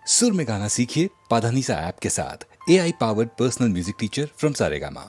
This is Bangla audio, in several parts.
सुर में गाना सीखिए पाधानीसा ऐप के साथ। AI powered personal music teacher from Saregama.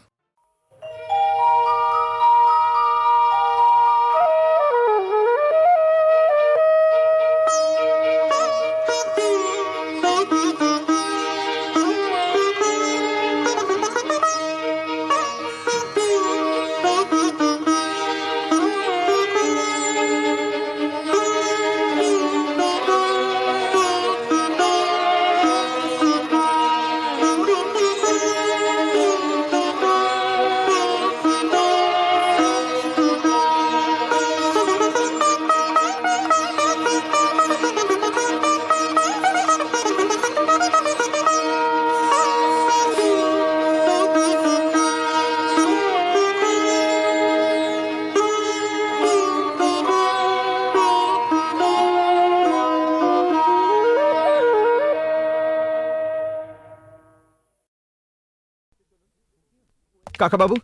কাকা বাবু,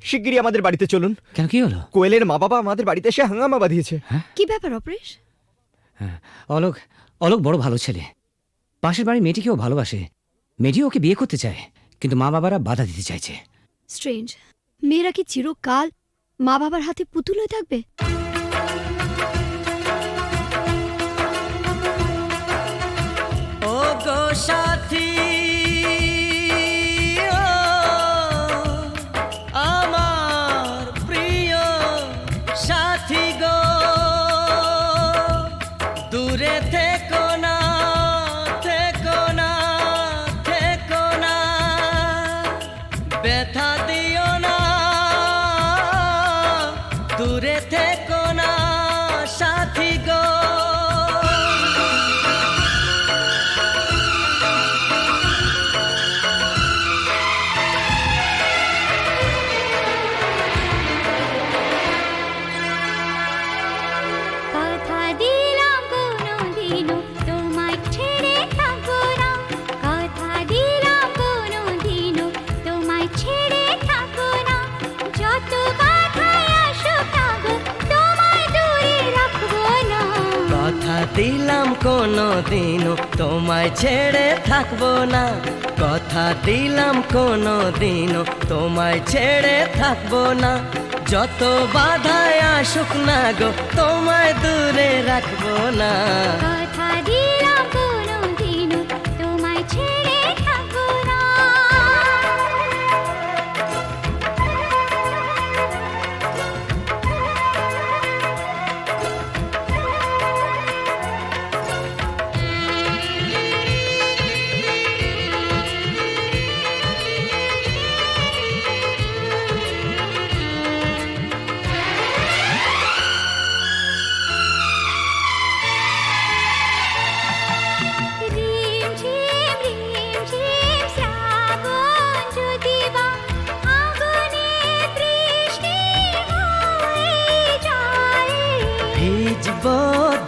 শিগগিরই আমাদের বাড়িতে চলুন। কেন, কি হলো? কোয়েলের মা বাবা আমাদের বাড়িতে এসে হাঙ্গামা বাঁধিয়েছে। কি ব্যাপার অপরেশ? অলোক অলোক বড় ভালো ছেলে, পাশের বাড়ির মেয়েটিকেও ভালোবাসে। মেয়েটিও ওকে বিয়ে করতে চায়, কিন্তু মা বাবারা বাধা দিতে চাইছে। স্ট্রেঞ্জ, মেয়েরা কি চিরকাল মা বাবার হাতে পুতুল হয়ে থাকবে? ও গো সাথী, আমার প্রিয় সাথী গো, দূরে থেকো না, থেকো না, থেকো না, ব্যথা দিও না, দূরে থেকো না সাথী গো। দিলাম কোনো দিনও তোমায় ছেড়ে থাকবো না, কথা দিলাম কোনো দিনও তোমায় ছেড়ে থাকবো না, যত বাধায় আসুক না গো তোমায় দূরে রাখবো না। কথা দিলাম কোনো দিনও তোমায় ছেড়ে থাকবো না। ভিজবো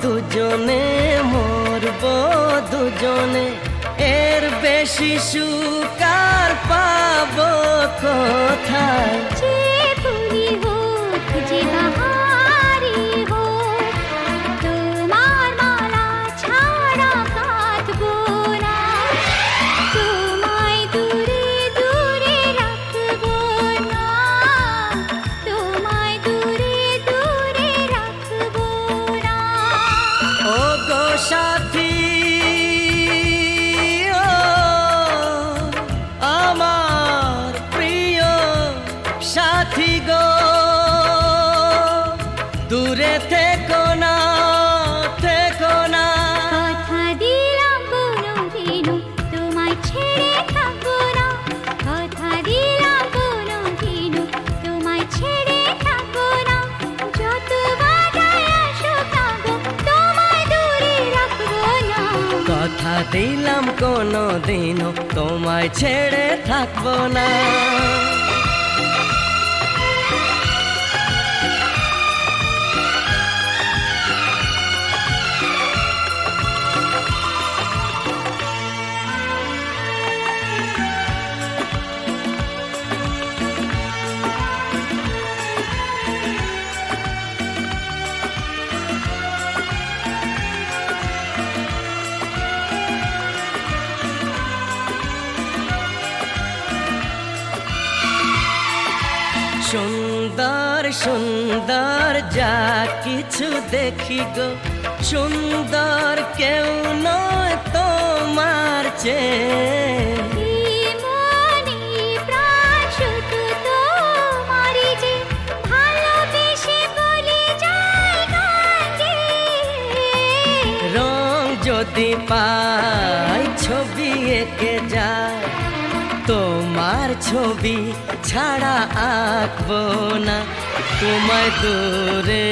দুজনে, মরবো দুজনে, এর বেশি সুখ আর পাবো কোথায়? যে ফুলি হোক, যে বাহারি হোক, তোমার মালা ছাড়া কাঁদবো না, তোমায় দূরে দূরে রাখবো না, তোমায় দূরে দূরে রাখবো না। ও গো সাথী, ও আমার প্রিয় সাথী গো, দূরে থেকো না, থেকো না। কথা দিলাম কোনো দিনও তোমায় ছেড়ে থাকবো না, কথা দিলাম কোনো দিনও তোমায় ছেড়ে থাকবো না, যত বাধায় আসুক না গো তোমায় দূরে রাখবো না। কথা দিলাম কোনো দিনও তোমায় ছেড়ে থাকবো না। সুন্দর সুন্দর যা কিছু দেখি গো, সুন্দর কেউ নয় তোমার চেয়ে। এই মনে প্রাণ শুধু তোমারই যে, ভালোবেসে বলে যায় গান গেয়ে। রং যদি পাই ছবি এঁকে যায়, তোমার ছবি ছাড়া আঁকবো না। তোমায় দূরে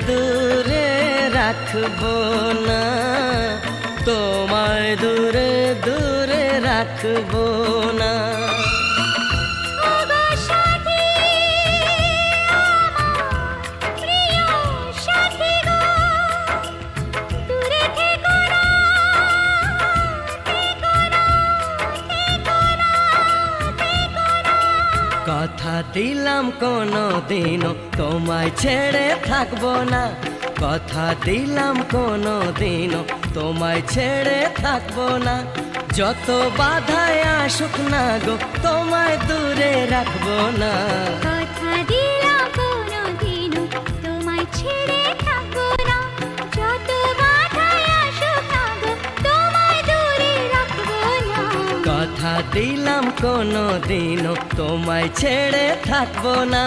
দূরে রাখবো না, তোমায় দূরে দূরে রাখবো না। ওগো সাথী, আমার প্রিয় সাথী গো, দূরে থেকো না, থেকো না, থেকো না, থেকো না। কথা দিলাম কোনো দিনও তোমায় ছেড়ে থাকবো না, কথা দিলাম কোনো দিনও তোমায় ছেড়ে থাকবো না। যত বাধায় আসুক না গো, তোমায় দূরে রাখবো না। কথা দিলাম কোনোদিনও তোমায় ছেড়ে থাকবো না, যত বাধাই আসুক না গো, তোমায় দূরে রাখবো না। কথা দিলাম কোনো দিনও তোমায় ছেড়ে থাকবো না।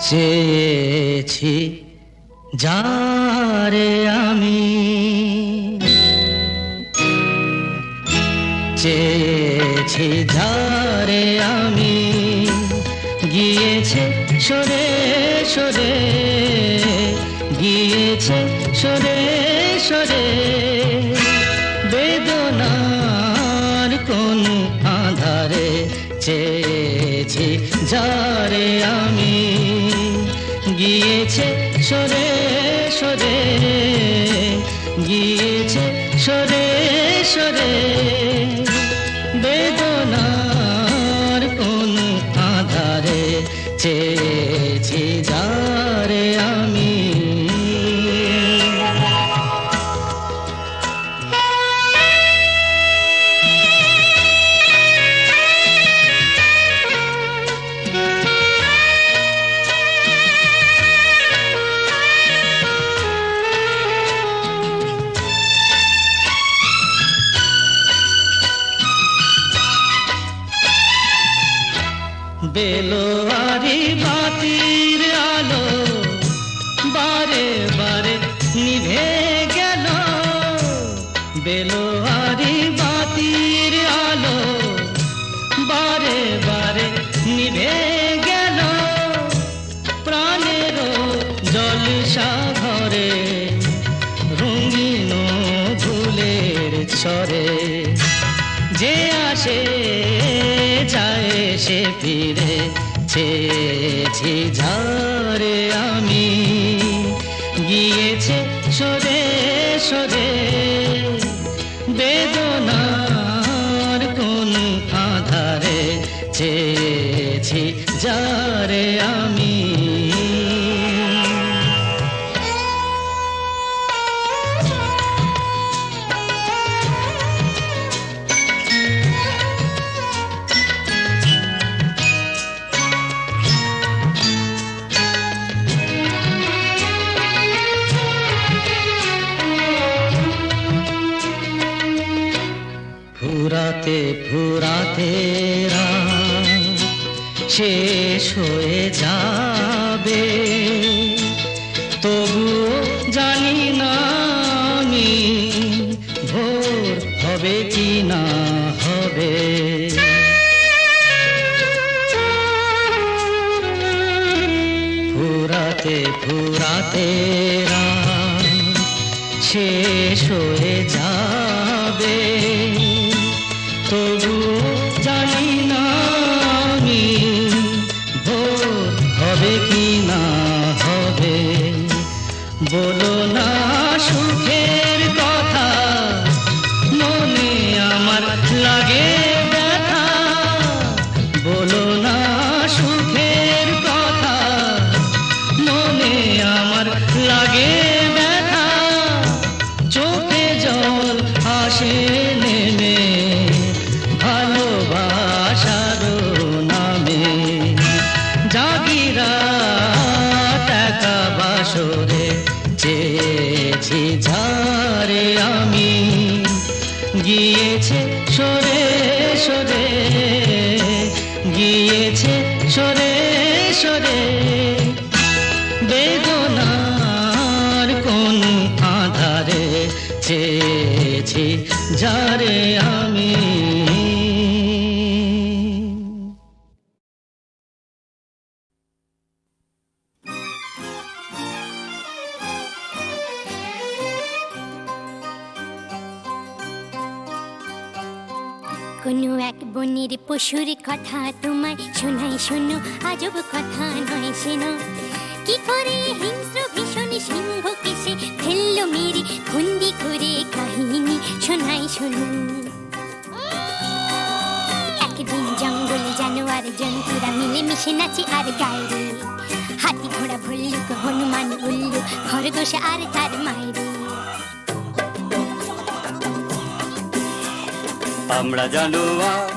চেয়েছি যারে আমি, চেয়েছি যারে আমি, গিয়েছে সরে সরে, গিয়েছে সরে সরে, বেদনার কোন আধারে, চেয়েছি যারে আমি, গিয়েছে সরে সরে, গিয়েছে সরে সরে, বেদনার কোন আধারে, চেয়েছি যারে আমি। বেলোয়ারি বাতির আলো বারে বারে নিভে গেল, বেলোয়ারি বাতির আলো বারে বারে নিভে গেল, প্রাণের জলসা ঘরে রঙিন ফুলের ছড়ে, যে আসে যায় সে ফিরে, চেয়েছি যারে আমি, গিয়েছে সরে সরে, বেদনার কোন আধারে, চেয়েছি যারে আমি। ফুরাতে ফুরাতে রাত শেষ হয়ে যাবে, তবুও জানি না আমি ভোর হবে কি না হবে। ফুরাতে ফুরাতে রাত শেষ হয়ে যাবে, তবুও জানি না আমি ভোর হবে কি না হবে। বলো না সুখের কথা, মনে আমার লাগে ব্যথা, বলো না সুখের কথা, মনে আমার লাগে ব্যথা, চোখে জল আসে নেমে ভালোবাসার নামে, জাগিরা টাকা বাসরে, চেয়েছি যারে আমি, গিয়েছে সরে সরে, গিয়েছে সরে সরে, বেদনার কোন আধারে, চেয়েছি যারে আমি। কোনো এক বনের পশুর কথা তোমায় শোনাই, শোনো আজব কথা নয় শোনো, কি করে হিংস্র ভীষণ সিংহকে সে ফেললো মেরে বন্দি করে, কাহিনী শোনাই শোনো। একদিন জঙ্গলে জানোয়ার জন্তুরা মিলে মিশে নাচে আর গায়ে রে, হাতি ঘোড়া ভল্লুক হনুমান উল্লু খরগোশ আর তার মায়ের। আমরা জানোয়ার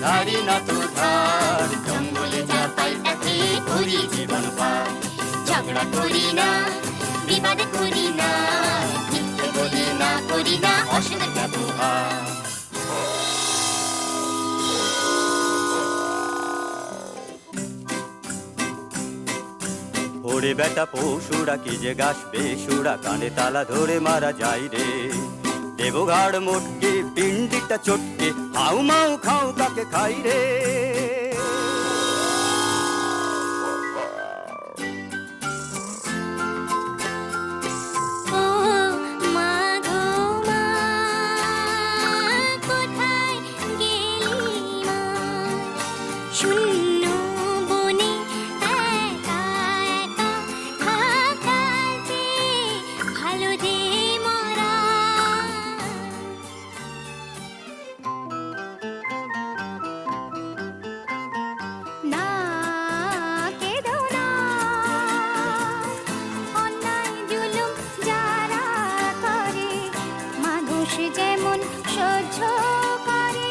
ধারি না তো ধার, জঙ্গলে যা পাই তাতে করি জীবন পার, ঝগড়া করি না বিবাদ করি না, মিথ্যে বলি না করি না অসৎ ব্যবহার। ওরে বেটা পশুরা কি যে গাছ বেসুরা কানে তালা ধরে মারা যায় রে দেবঘাড় মোটকে পিন্ডিটা চটকে হাউ মাউ খাও কাকে খাই রে ও মা গো মা, কোথায় গেলি মা? শূন্য বনে একা একা থাকা যে ভালো রে মরা। না কেঁদো না, অন্যায় জুলুম যারা করে, মানুষ যেমন সহ্য করে,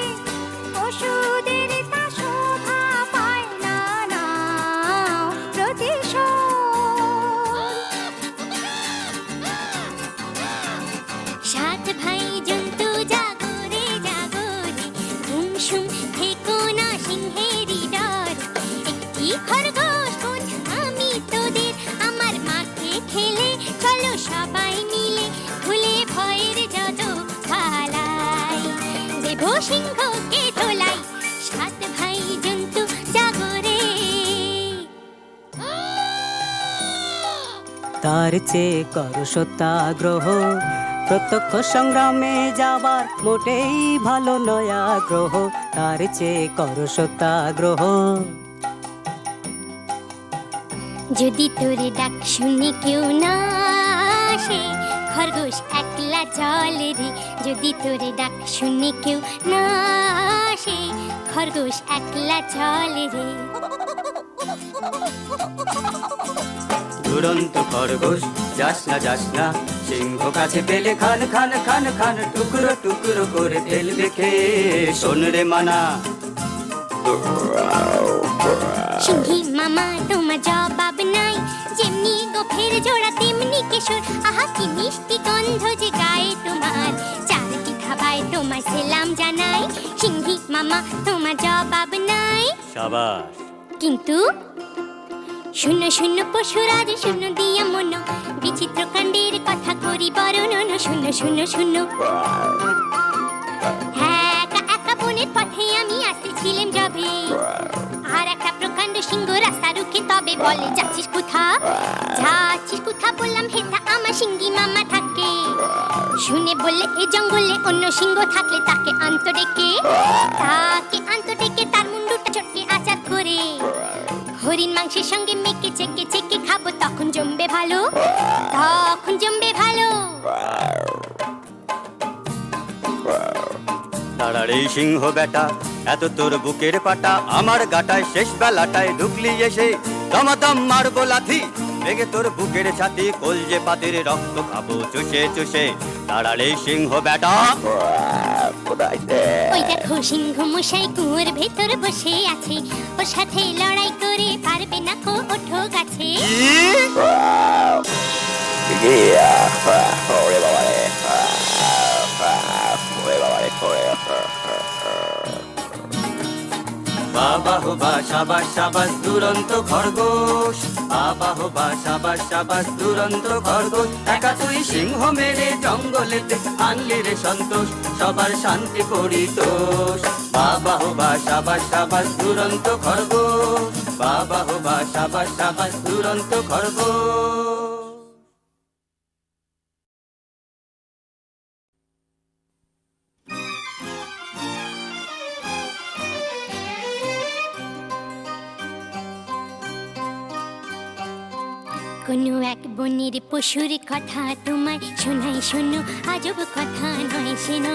পশুদের তা শোভা পায় না। না সাত ভাই জন্তু জাগরে জাগরে, ঘুমসুম থেকো না সিংহেরই ডর। একটি খরগোশ বোন আমি তোদের, আমার মাঠে খেলে চলো সবাই মিলে, ভুলে ভয়ের যত পালাই, দেব সিংহকে দোলাই। সাত ভাই জন্তু জাগরে। তার চেয়ে করো সত্যাগ্রহ, প্রত্যক্ষ সংগ্রামে যাবার মোটেই ভালো নয় আগ্রহ। তার চেয়ে করো সত্যাগ্রহ। যদি তোরে ডাক শুনে কেউ না আসে, খরগোশ একলা চলে রে। যদি তোরে ডাক শুনে কেউ না আসে, খরগোশ একলা চলে রে। দুরন্ত খরগোশ যাস না সিংহ কাছে পেলে খান খান খান খান টুকরো টুকরো করে ফেলবে খেয়ে শোন রে মানা সিংহী মামা তোমার জবাব নাই, যেমনি গোফের জোড়া তেমনি কেশর। আহা কি মিষ্টি গন্ধ যে গায়ে তোমার, চারটি খাবায় তোমার সেলাম জানাই। সিংহী মামা তোমার জবাব নাই, সাবাস কিন্তু শূন্য শূন্য পশুরাজ শূন্য দিয়া মন, বিচিত্র কাণ্ডের কথা করি বর্ণন। শূন্য শূন্য শূন্য একা একা বনের পথে আমি আসতেছিলাম যাবে, আর একটা প্রকাণ্ড সিংহ রাস্তা রুখে তবে বলে যাচ্ছিস কোথা? যাচ্ছিস কোথা বললাম হেথা আমার সিংহী মামা থাকে। শুনে বললে এ জঙ্গলে অন্য সিংহ থাকলে তাকে আন্ত ডেকে, তার মুন্ডুটা চটকে আচার করে, হরিণ মাংসের সঙ্গে মেখে চেকে চেকে খাবো, তখন জমবে ভালো, তখন জমবে ভালো। তারারে সিংহ বেটা এত তোর বুকের পাটা, আমার গাটায় শেষ বেলাটায় ঢুকলি এসে দমাদম মারবো লাথি, লেগে তোর বুকের ছাতি কলজে পাতির রক্ত খাবো চুষে চুষে। তারারে সিংহ বেটা ওই দেখো সিংহ মশাই কুয়োর ভেতর বসে আছে, ওর সাথে লড়াই করে পারবে না কো, ওঠো গাছে। বাবা হো বা সাবাস সাবাস দুরন্ত খরগোশ, বাবা হো বা সাবাস সাবাস দুরন্ত খরগোশ। একা তুই সিংহ মেরে জঙ্গলেতে আনলি রে সন্তোষ, সবার শান্তি পরিতোষ। বাবা হো বা সাবাস সাবাস দুরন্ত খরগোশ, বাবা হো বা সাবাস সাবাস দুরন্ত খরগোশ। কোনো এক বনের পশুর কথা তোমায় শোনাই, শোনো আজব কথা নয় শোনো।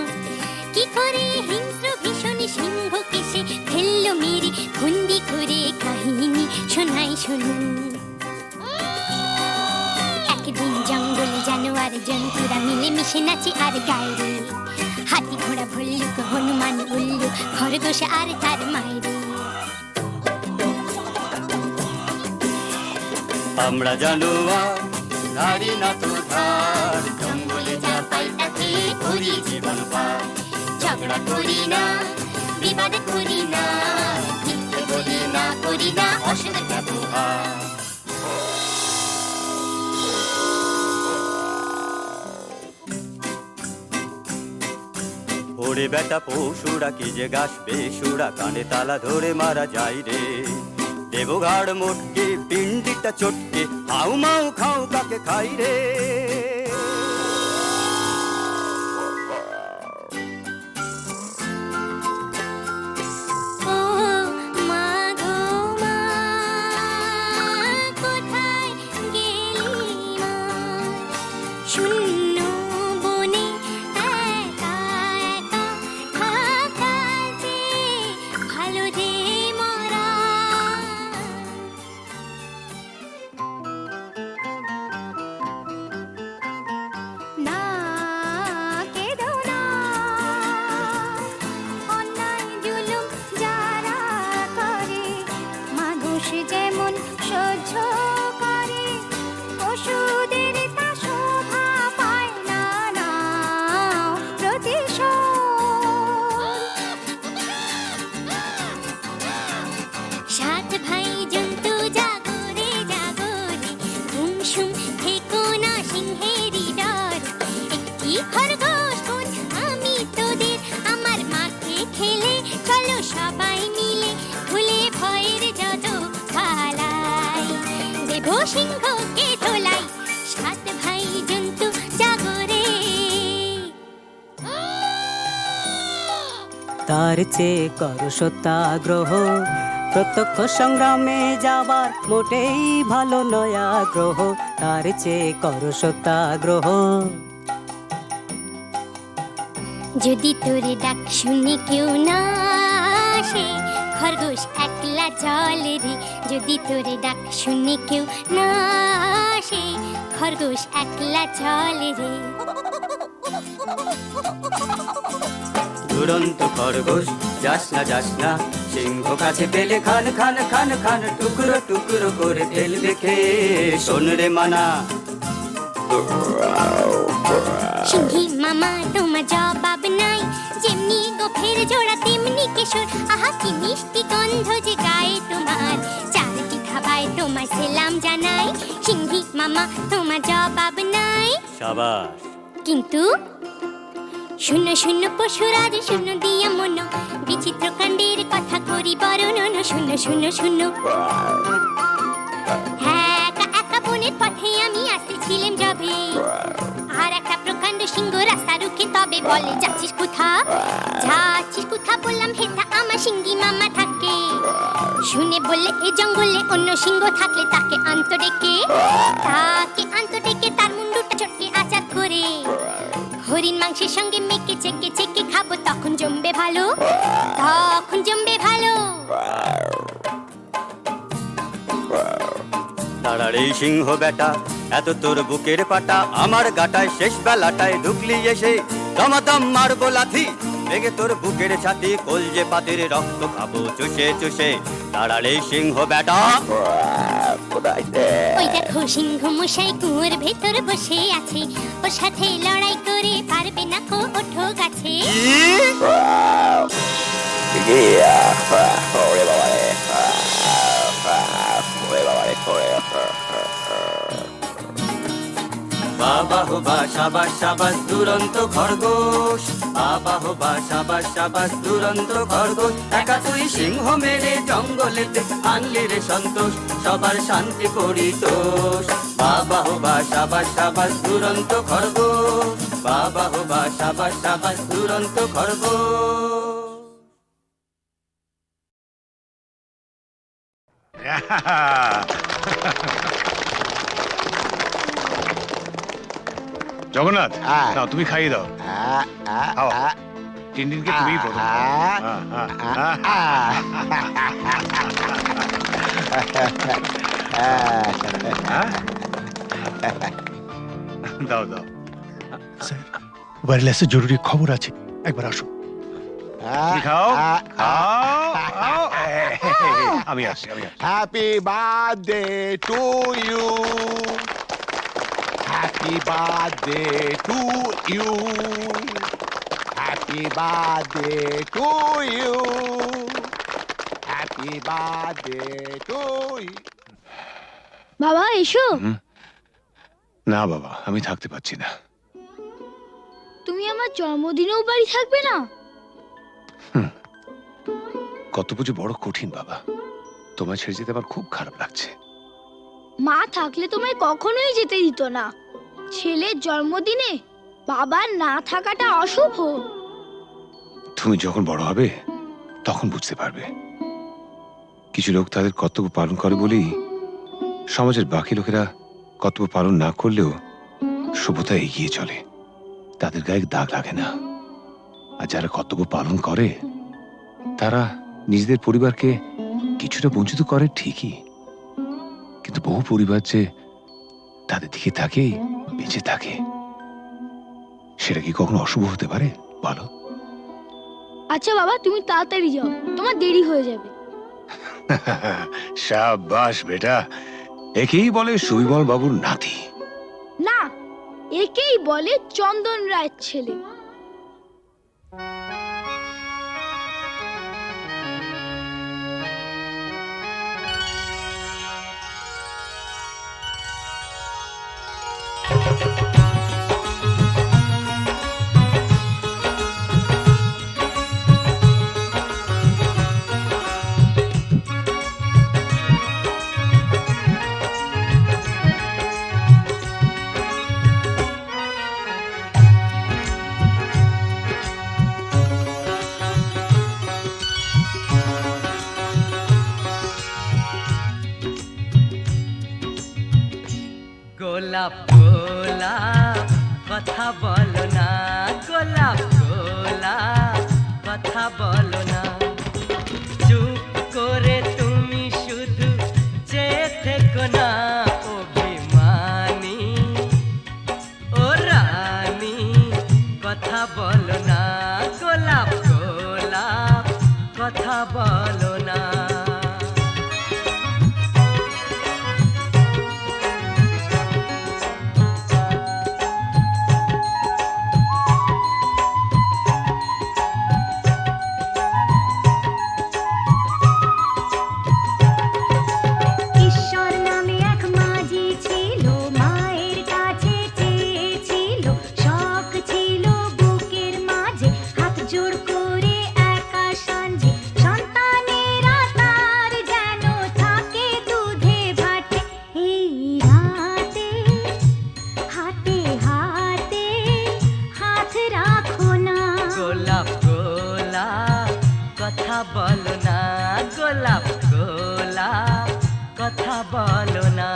কি করে হিংস্র ভীষণ সিংহকে সে ফেললো মেরে, বন্দি করে কাহিনী শোনাই শোনো। একদিন জঙ্গলে জানোয়ার জন্তুরা মিলে মিশে নাচে আর গায়ে রে, হাতি ঘোড়া ভল্লুক হনুমান উল্লু খরগোশ আর তার মায়ের। আমরা জানোয়ার নারী না তো ধার, জঙ্গলে যা পাই তাকে করি জীবন পার। ঝগড়া করি না, বিবাদ করি না, মিথ্যে বলি না, করি না অসৎ ব্যবহার। ওরে বেটা পশুরা কি যে গাছ বেসুরা কানে তালা ধরে মারা যায় রে দেবঘাড় মোটকে পিন্ডিটা চটকে হাউ মাউ খাও কাকে খাই রে ও মা গো মা, কোথায় গেলি মা? শূন্য বনে একা একা থাকা যে ভালো রে মরা। না কেঁদো না, অন্যায় জুলুম যারা করে, মানুষ যেমন সহ্য করে, পশুদের তা শোভা পায় না। না প্রতিশোধ। সাত ভাই জন্তু জাগরে জাগরে, ঘুমসুম থেকো না সিংহেরই ডর। একটি খরগোশ বোন আমি তোদের, আমার মাকে খেলে চলো সবাই মিলে, ভুলে ভয়ের যত পালাই, দেব সিংহকে দোলাই। সাত ভাই জন্তু জাগরে। তার চেয়ে করো সত্যাগ্রহ, প্রত্যক্ষ সংগ্রামে যাবার মোটেই ভালো নয় আগ্রহ। তার চেয়ে করো সত্যাগ্রহ। যদি তোরে ডাক শুনে কেউ না আসে, খরগোশ একলা চলে রে। যদি তোরে ডাক শুনে কেউ না আসে, খরগোশ একলা চলে রে। দুরন্ত খরগোশ যাস না সিংহ কাছে পেলে খান খান খান খান টুকরো টুকরো করে ফেলবে খেয়ে শোন রে মানা সিংহী মামা তোমার জবাব নাই, যেমনি গোফের জোড়া তেমনি কেশর। আহা কি মিষ্টি গন্ধ যে গায়ে তোমার, চারটি থাবায় তোমার সেলাম জানাই। সিংহী মামা তোমার জবাব নাই, সাবাস কিন্তু শূন্য শূন্য পশুরাজ শূন্য দিয়া মন, বিচিত্র কাণ্ডের কথা করি বর্ণন। শূন্য শূন্য শূন্য। হ্যাঁ একা একা বনের পথে আমি আসতেছিলাম যবে, আর একটা প্রকাণ্ড সিংহ রাস্তা রুখে তবে বলে যাচ্ছিস কোথা? যাচ্ছিস কোথা বললাম হেথা আমার সিংহী মামা থাকে। শুনে বললে এ জঙ্গলে অন্য সিংহ থাকলে তাকে আন্ত ডেকে, তার মুন্ডুটা চটকে আচার করে, হরিণ মাংসের সঙ্গে মেখে চেকে চেকে খাবো, তখন জমবে ভালো, তখন জমবে ভালো। দাঁড়ারে সিংহ বেটা এত তোর বুকের পাটা, আমার গাটায় শেষ বেলাটায় ঢুকলি এসে দমাদম মারবো লাথি, লেগে তোর বুকের ছাতি কলজে পাতির রক্ত খাবো চুষে চুষে। দাঁড়ারে সিংহ বেটা। ওই দেখো সিংহ মশাই কুয়োর ভেতর বসে আছে, ওর সাথে লড়াই করে পারবে না কো, ওঠো গাছে। বাবা হো বা সাবাস সাবাস দুরন্ত খরগোশ, বাবা হো বা সাবাস সাবাস দুরন্ত খরগোশ। একা তুই সিংহ মেরে জঙ্গলেতে আনলি রে সন্তোষ, সবার শান্তি পরিতোষ। বাবা হো বা সাবাস সাবাস দুরন্ত খরগোশ, বাবা হো বা সাবাস সাবাস দুরন্ত খরগোশ। জগন্নাথ নাও তুমি খাইয়ে দাও। খাও টিনটিনকে তুমি প্রথম দাও দাও। ওয়্যারলেসে জরুরি খবর আছে, একবার আসো। তুমি খাও খাও খাও। আমি আসছি আমি আসছি। Happy birthday to you, happy birthday to you, happy birthday to you, happy birthday to you. বাবা এসো। না বাবা আমি থাকতে পারছি না। তুমি আমার জন্মদিনেও বাড়ি থাকবে না? কর্তব্য যে বড় কঠিন বাবা, তোমায় ছেড়ে যেতে আমার খুব খারাপ লাগছে। মা থাকলে তোমায় কখনোই যেতে দিত না। ছেলের জন্মদিনে বাবার না থাকাটা অশুভ। তুমি যখন বড় হবে তখন বুঝতে পারবে। কিছু লোক তাদের কর্তব্য পালন করে বলেই সমাজের বাকি লোকেরা কর্তব্য পালন না করলেও সভ্যতা এগিয়ে চলে, তাদের গায়ে দাগ লাগে না। আর যারা কর্তব্য পালন করে তারা নিজেদের পরিবারকে কিছুটা বঞ্চিত করে ঠিকই, কিন্তু বহু পরিবার যে তাদের দিকে তাকেই বেঁচে থাকে, সেটা কি কখনো অশুভ হতে পারে বলো? আচ্ছা বাবা, তুমি তাড়াতাড়ি যাও, তোমার দেরি হয়ে যাবে। শাবাশ বেটা, একেই বলে সুবিমল বাবুর নাতি। না, একেই বলে চন্দন রায়ের ছেলে। গোলাপ গোলাপ কথা বলো না, গোলাপ গোলাপ কথা বলো না, চুপ করে তুমি শুধু চেয়ে থেকো না। অভিমানী ও রানী কথা বলো না, গোলাপ গোলাপ কথা বলো না। ঈশ্বর নামে এক মাঝি ছিল, মায়ের কাছে চেয়েছিল, শখ ছিল বুকের মাঝে, হাত জোড় করে একা সাঞ্জে, সন্তানেরা তার যেন থাকে দুধে ভাটে। এই রাতে হাতে হাতে হাত রাখো না, গোলাপ গোলাপ কথা বলো না, গোলাপ গোলাপ কথা বলো না।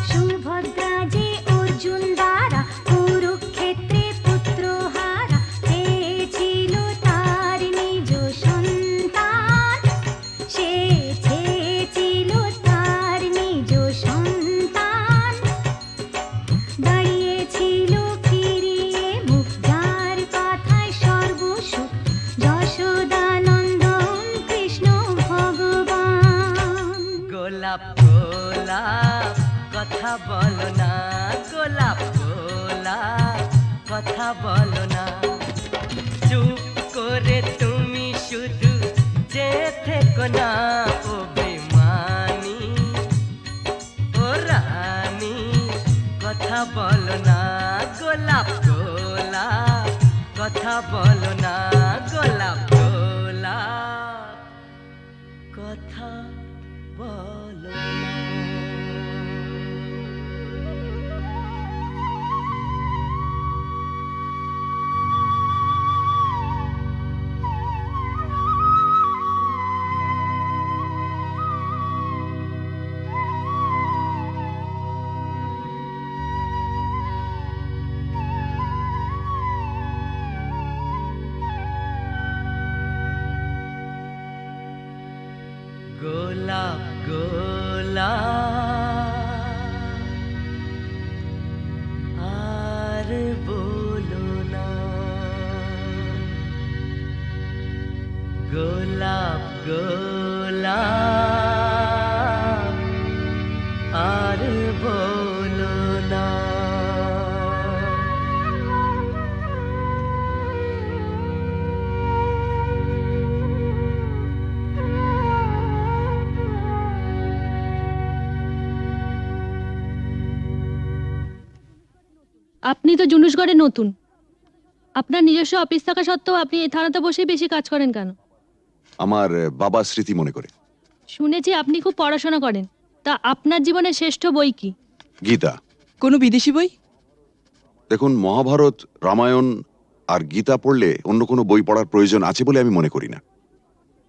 সুভদ্রা যে অর্জুন দ্বারা কুরুক্ষেত্রে পুত্র হারা, চেয়েছিল তার নিজ সন্তান, সে চেয়েছিল তার নিজ সন্তান, দাঁড়িয়েছিল ফিরিয়ে মুখ, যার কথায় সর্বসুখ, যশোদানন্দন কৃষ্ণ ভগবান। গোলাপ গোলাপ কথা বলো না, গোলাপ গোলাপ কথা বলো না, চুপ করে তুমি শুধু চেয়ে থেকো না। অভিমানী ও রানী কথা বলো না, গোলাপ গোলাপ কথা বলো না, গোলাপ গোলাপ কথা বলো না। গোলাপ গোলাপ আর বলো না, গোলাপ গোলাপ আর বলো আপনি তো জুনুসগড়ে নতুন, আপনার নিজস্ব অফিস থাকা সত্ত্বেও আপনি এই থানাতে বসেই বেশি কাজ করেন কেন? আমার বাবা স্মৃতি মনে করে। শুনেছি আপনি খুব পড়াশোনা করেন, তা আপনার জীবনের শ্রেষ্ঠ বই কি? গীতা। কোনো বিদেশি বই? দেখুন, মহাভারত, রামায়ণ আর গীতা পড়লে অন্য কোনো বই পড়ার প্রয়োজন আছে বলে আমি মনে করি না।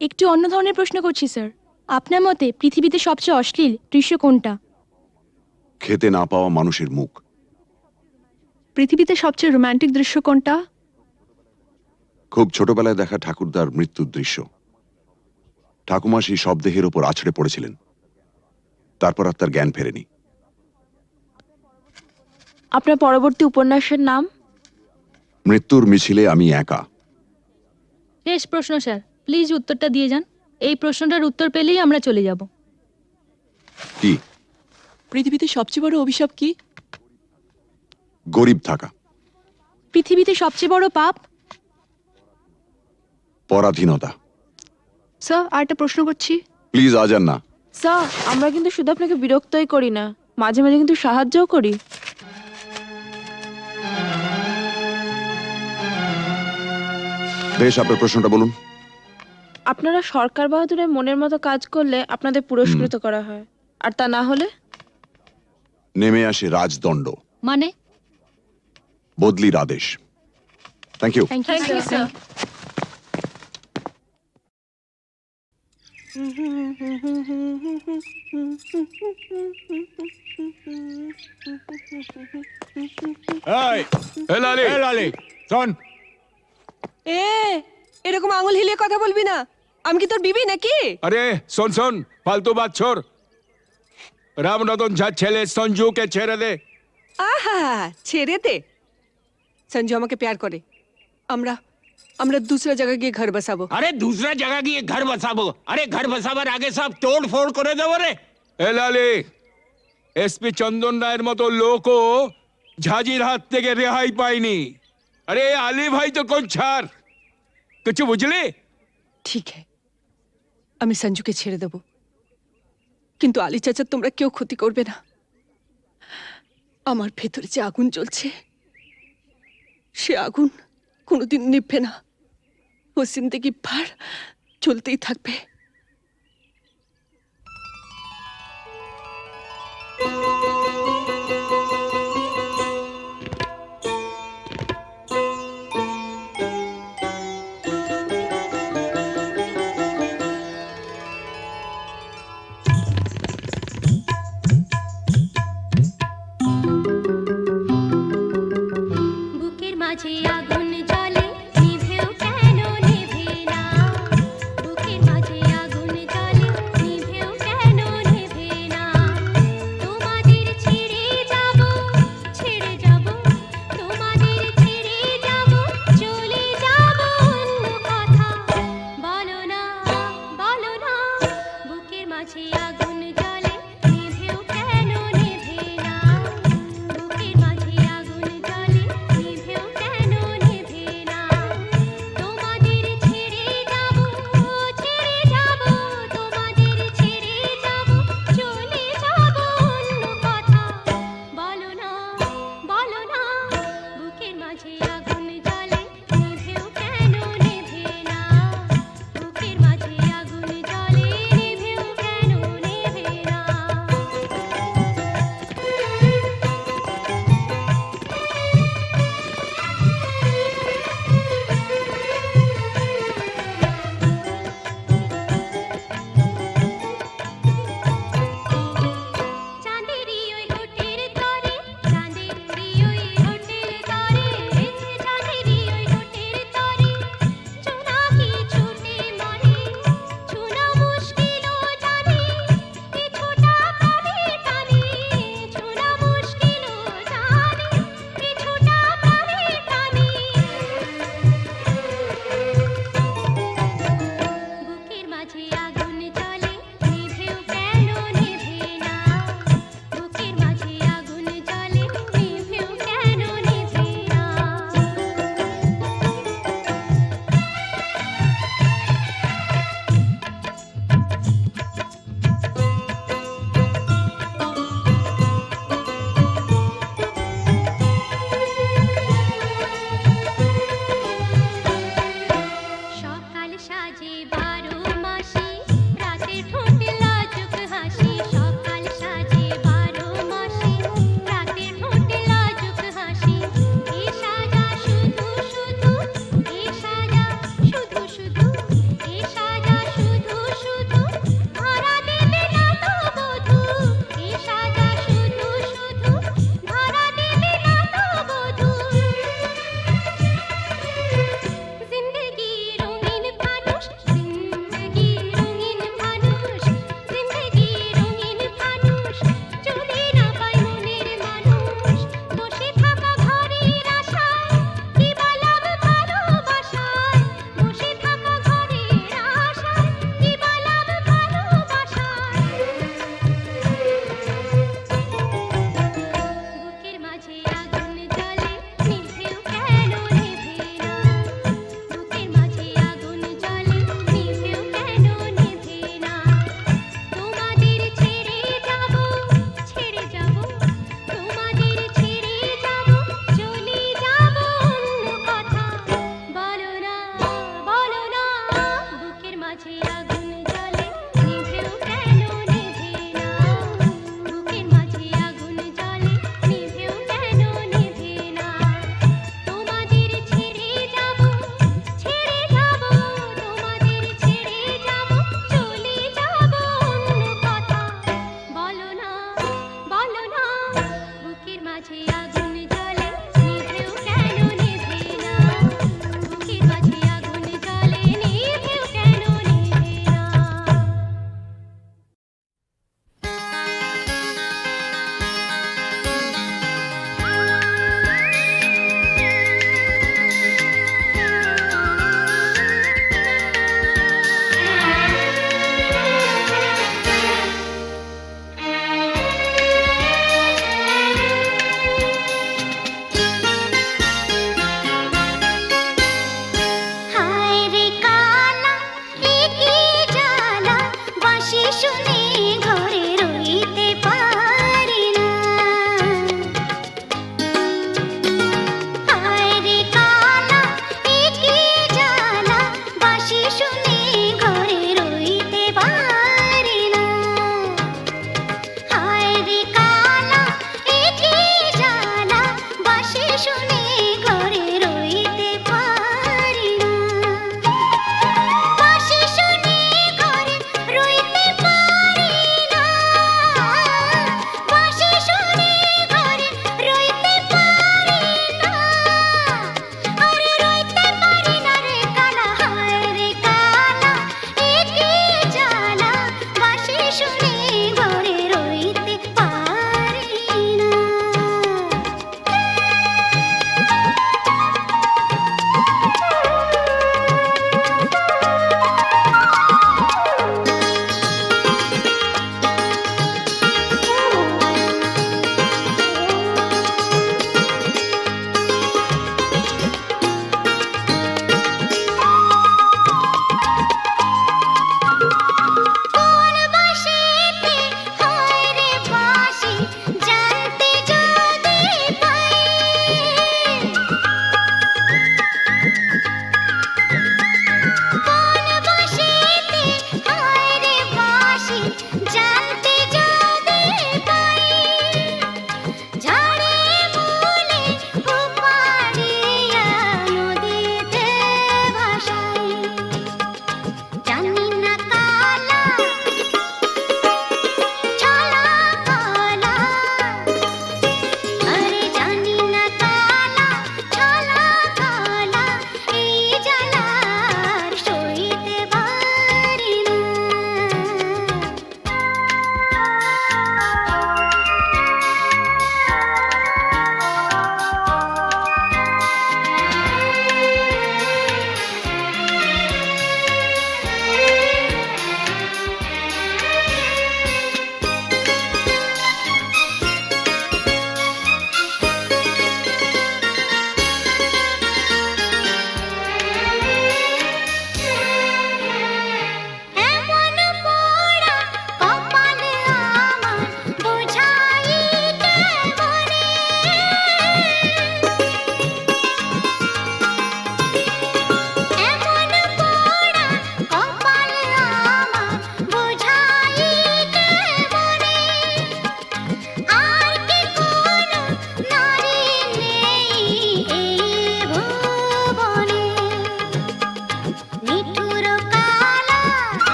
একটু অন্য ধরনের প্রশ্ন করছি স্যার। আপনার মতে পৃথিবীতে সবচেয়ে অশ্লীল দৃশ্য কোনটা? খেতে না পাওয়া মানুষের মুখ। পৃথিবীতে সবচেয়ে রোমান্টিক দৃশ্য কোনটা? খুব ছোটবেলায় দেখা ঠাকুরদার মৃত্যুর দৃশ্য। ঠাকুমা সেই শবদেহের ওপর আছড়ে পড়েছিলেন, তারপর আর তার জ্ঞান ফেরেনি। আপনার পরবর্তী উপন্যাসের নাম? মৃত্যুর মিছিলে আমি একা। শেষ প্রশ্ন স্যার, প্লিজ উত্তরটা দিয়ে যান। এই প্রশ্নটার উত্তর পেলেই আমরা চলে যাব। কি? পৃথিবীতে সবচেয়ে বড় অভিশাপ কি? গরিব থাকা। পৃথিবীতে সবচেয়ে বড় পাপ? পরাধীনতা। স্যার, আরেকটা প্রশ্ন করছি। প্লিজ আজ আর না। স্যার, আমরা কিন্তু শুধু আপনাকে বিরক্তই করি না, মাঝে মাঝে কিন্তু সাহায্যও করি। বেশ, আপনার প্রশ্নটা বলুন। আপনারা সরকার বাহাদুরের মনের মতো কাজ করলে আপনাদের পুরস্কৃত করা হয়, আর তা না হলে? নেমে আসে রাজদণ্ড, মানে? বদলির আদেশ। Thank you. Thank you sir. শোন, এরকম আঙুল হিলিয়ে কথা বলবি না। আমি কি তোর বিবি নাকি? আরে শোন শোন, ফালতু বাত ছোড়। রামরতন ঝা ছেলে সঞ্জুকে ছেড়ে দে। আহা, ছেড়ে দে। সঞ্জু আমাকে প্যার করে। আমরা আমরা दूसरा जगह গিয়ে ঘর বসাবো। আরে दूसरा जगह গিয়ে ঘর বসাবো? আরে ঘর বসাবার আগে সব তোড় ফোড় করে দেবো রে। এ লালি, এসপি চন্দন রায়ের মতো লোকও ঝাঁঝির হাত থেকে রেহাই পায়নি। আরে আলী ভাই তো কোন ছাড়, কিছু বুঝলি? ঠিক আছে, আমি সঞ্জুকে ছেড়ে দেব, কিন্তু আলী চাচা তোমরা কেউ ক্ষতি করবে না। আমার ভেতরে যে আগুন জ্বলছে, সে আগুন কোনোদিন নিভবে না। ও জিন্দেগি ভর চলতেই থাকবে। বুকের মাঝে আগুন জ্বলে, নিভেও কেন নিভে না? বুকের মাঝে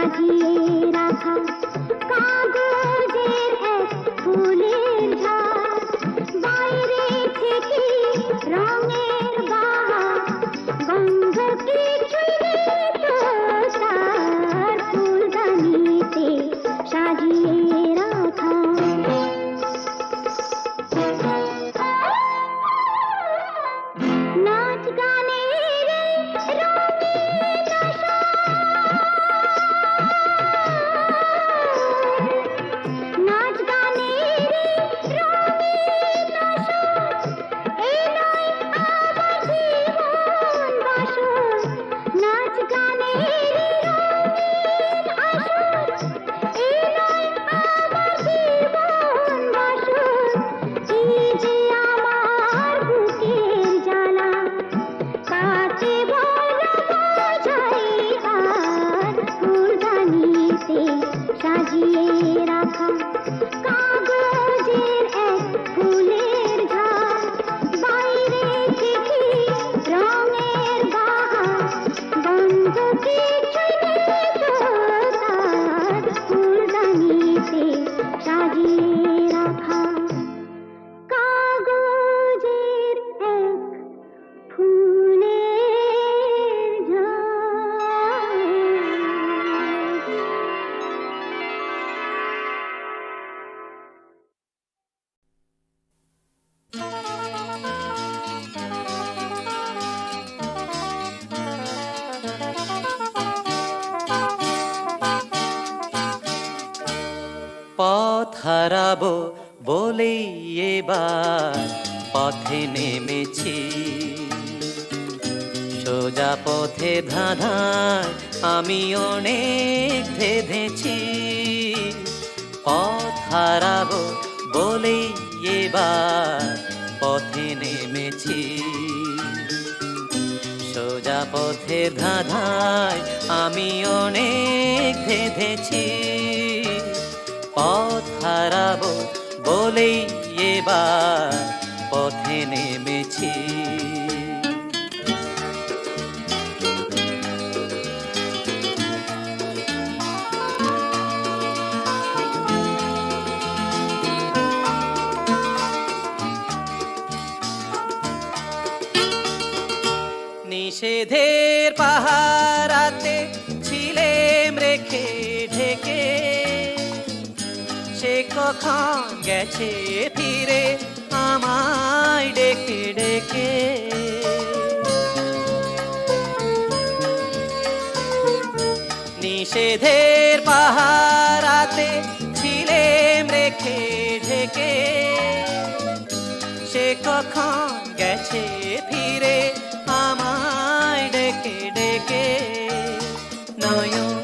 সাজিয়ে রাখা কাগজের এক ফুলের ঝাড় বাইরে থেকে রঙের বাহার গন্ধ কিছুই নেই তো তার ফুলদানিতে সাজিয়ে রাখা নাচ গানের রঙিন নাচ গানের রঙিন এই নয় আমার জীবন বাসর নাচ গানের রঙিন আসর এই নয় আমার জীবন বাসর এই যে আমার বুকের জ্বালা কাকে বলো বোঝাই আর ফুলদানিতে সাজিয়ে রাখা কাগজের এক ফুলের ঝাড় বাইরে থেকে রঙের বাহার গন্ধ কিছুই নেই তো তার ফুলদানিতে সাজিয়ে রাখা কাগজের এক ফুলের ঝাড় পথ হারাবো বলেই এবার পথে নেমেছি সোজা পথে ধাঁধায় আমি অনেক ধেঁধেছি পথ হারাবো বলেই এবার পথে নেমেছি সোজা পথে ধাঁধায় আমি অনেক ধেঁধেছি পথ হারাবো বলেই এবার পথে নেমেছি নিষেধের পাহারাতে ছিলেম রেখে ঢেকে সে কখন গেছে ফিরে আমায় ডেকে ডেকে নিষেধের পাহারাতে ছিলেম রেখে ঢেকে সে কখন গেছে ফিরে আমায় ডেকে ডেকে নয়ন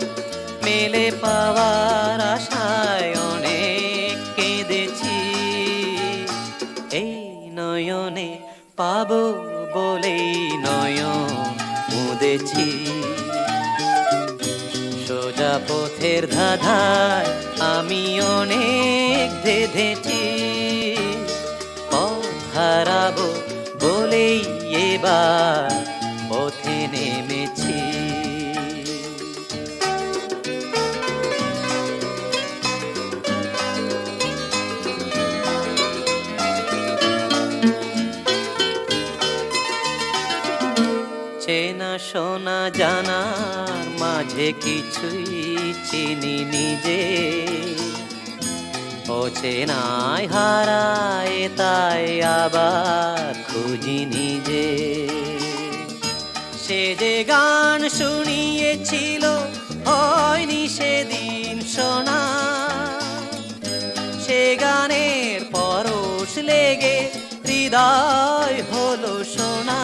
মেলে পাওয়ার আশায় অনেক কেঁদেছি এই নয়নে পাবো বলেই নয়ন মুদেছি সোজা পথের ধাঁধায় আমি অনেক ধেঁধেছি পথ হারাবো বলেই এবার পথে নেমেছি চেনা শোনা জানার মাঝে কিছুই চিনি নিজে অচেনায় হারায় তাই আবার খুঁজি নিজে সে যে গান শুনিয়েছিল হয়নি সেদিন শোনা সে গানের পরশ লেগে হৃদয় হলো শোনা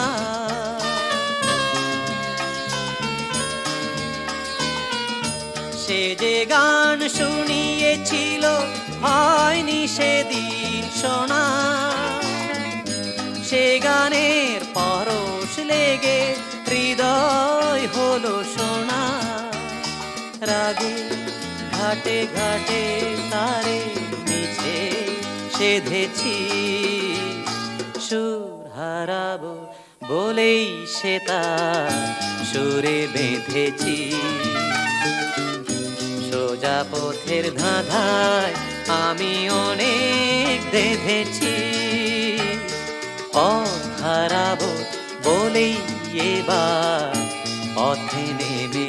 সে যে গান শুনিয়েছিল হয়নি সেদিন শোনা সে গানের পরশ লেগে হৃদয় হলো শোনা রাগে ঘাটে ঘাটে তারে মিছে সেধেছি সুর হারাবো বলেই সে তার সুরে বেঁধেছি সোজা পথের ধাঁধায় আমি অনেক বেঁধেছি, পথ হারাবো বলেই এবার পথে নেমে